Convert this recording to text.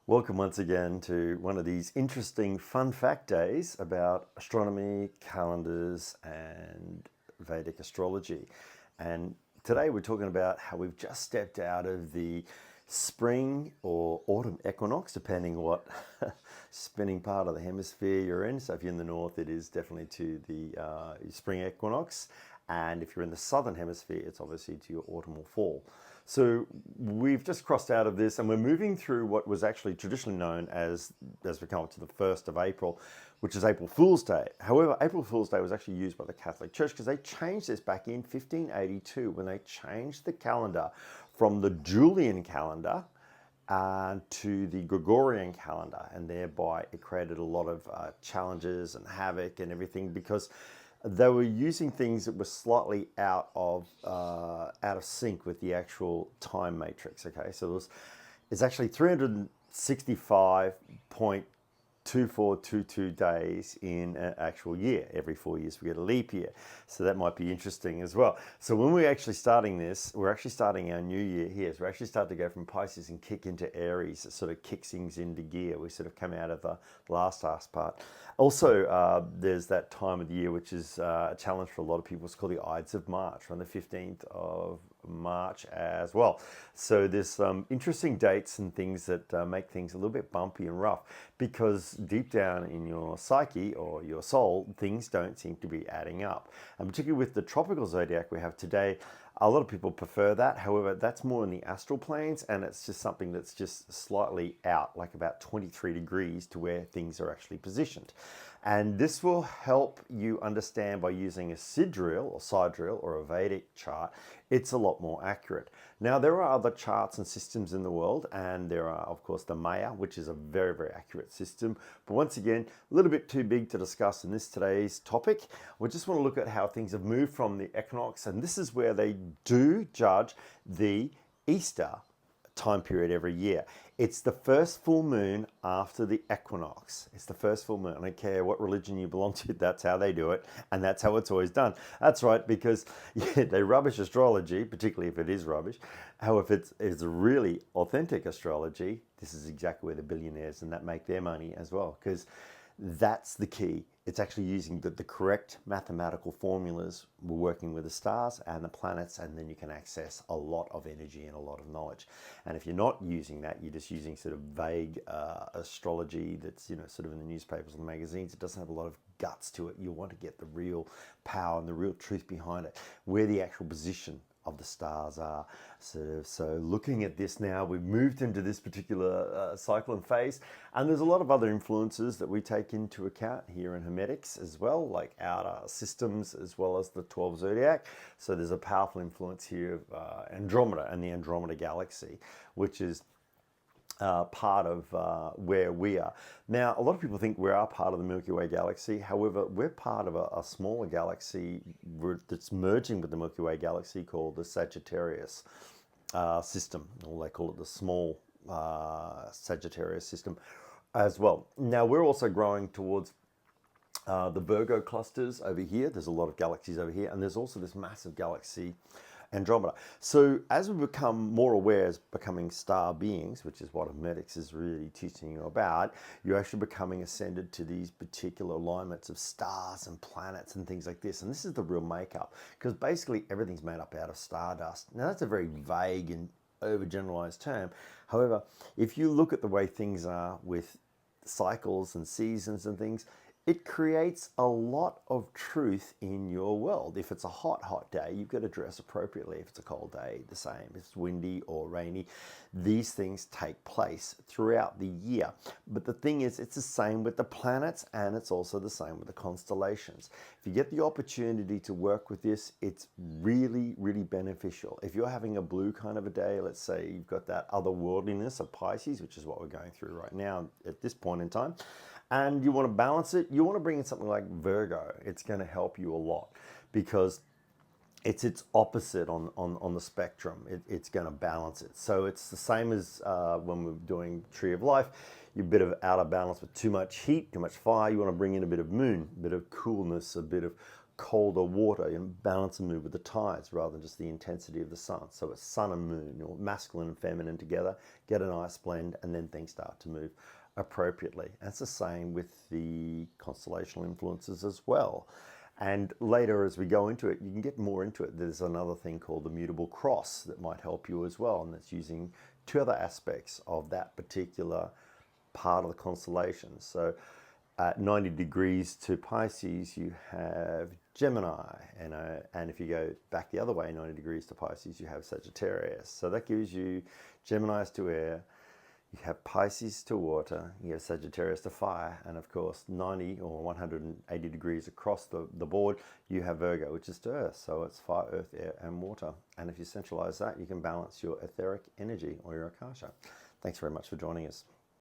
Welcome once again to one of these interesting fun fact days about astronomy, calendars, and Vedic astrology. And today we're talking about how we've just stepped out of the spring or autumn equinox, depending what spinning part of the hemisphere you're in. So if you're in the north, it is definitely to the spring equinox. And if you're in the southern hemisphere, it's obviously to your autumn or fall. So we've just crossed out of this and we're moving through what was actually traditionally known as we come up to the 1st of April, which is April Fool's Day. However, April Fool's Day was actually used by the Catholic Church because they changed this back in 1582 when they changed the calendar from the Julian calendar to the Gregorian calendar, and thereby it created a lot of challenges and havoc and everything because they were using things that were slightly out of sync with the actual time matrix. Okay, so it's actually 365.2422 days in an actual year. Every 4 years we get a leap year, so that might be interesting as well. So when we're actually starting this, we're actually starting our new year here. So we're actually starting to go from Pisces and kick into Aries. It sort of kicks things into gear. We sort of come out of the last part. Also, there's that time of the year which is a challenge for a lot of people. It's called the Ides of March, on the 15th of March as well. So there's some interesting dates and things that make things a little bit bumpy and rough because deep down in your psyche or your soul, things don't seem to be adding up. And particularly with the tropical zodiac we have today, a lot of people prefer that. However, that's more in the astral planes, and it's just something that's just slightly out, like about 23 degrees to where things are actually positioned. And this will help you understand by using a sidereal or a Vedic chart. It's a lot more accurate. Now, there are other charts and systems in the world, and there are, of course, the Maya, which is a very, very accurate system. But once again, a little bit too big to discuss in today's topic. We just want to look at how things have moved from the equinox, and this is where they do judge the Easter time period every year. It's the first full moon after the equinox. It's the first full moon. I don't care what religion you belong to, that's how they do it, and that's how it's always done. That's right, because they rubbish astrology, particularly if it is rubbish. However, if it's really authentic astrology, this is exactly where the billionaires and that make their money as well, because that's the key. It's actually using the correct mathematical formulas. We're working with the stars and the planets, and then you can access a lot of energy and a lot of knowledge. And if you're not using that, you're just using sort of vague astrology that's, sort of in the newspapers and the magazines. It doesn't have a lot of guts to it. You want to get the real power and the real truth behind it, where the actual position of the stars are. So looking at this now, we've moved into this particular cycle and phase, and there's a lot of other influences that we take into account here in Hermetics as well, like outer systems as well as the 12 zodiac. So there's a powerful influence here of Andromeda and the Andromeda galaxy, which is part of where we are. Now, a lot of people think we are part of the Milky Way galaxy. However, we're part of a smaller galaxy that's merging with the Milky Way galaxy called the Sagittarius system, or they call it the small Sagittarius system as well. Now, we're also growing towards the Virgo clusters over here. There's a lot of galaxies over here, and there's also this massive galaxy Andromeda. So as we become more aware as becoming star beings, which is what Hermetics is really teaching you about, you're actually becoming ascended to these particular alignments of stars and planets and things like this. And this is the real makeup, because basically everything's made up out of stardust. Now that's a very vague and overgeneralized term. However, if you look at the way things are with cycles and seasons and things, it creates a lot of truth in your world. If it's a hot day, you've got to dress appropriately. If it's a cold day, the same. If it's windy or rainy, these things take place throughout the year. But the thing is, it's the same with the planets, and it's also the same with the constellations. If you get the opportunity to work with this, it's really, really beneficial. If you're having a blue kind of a day, let's say you've got that otherworldliness of Pisces, which is what we're going through right now at this point in time, and you want to balance it, you want to bring in something like Virgo. It's going to help you a lot because it's its opposite on the spectrum. It's going to balance it. So it's the same as when we're doing Tree of Life. You're a bit of out of balance with too much heat, too much fire. You want to bring in a bit of moon, a bit of coolness, a bit of colder water and balance and move with the tides rather than just the intensity of the sun. So it's sun and moon, or masculine and feminine together, get a nice blend, and then things start to move appropriately. And it's the same with the constellational influences as well. And later, as we go into it, you can get more into it. There's another thing called the mutable cross that might help you as well, and that's using two other aspects of that particular part of the constellation. So at 90 degrees to Pisces, you have Gemini, and if you go back the other way, 90 degrees to Pisces, you have Sagittarius. So that gives you Geminis to air, you have Pisces to water, you have Sagittarius to fire, and of course 90 or 180 degrees across the board, you have Virgo, which is to earth. So it's fire, earth, air, and water. And if you centralize that, you can balance your etheric energy or your Akasha. Thanks very much for joining us.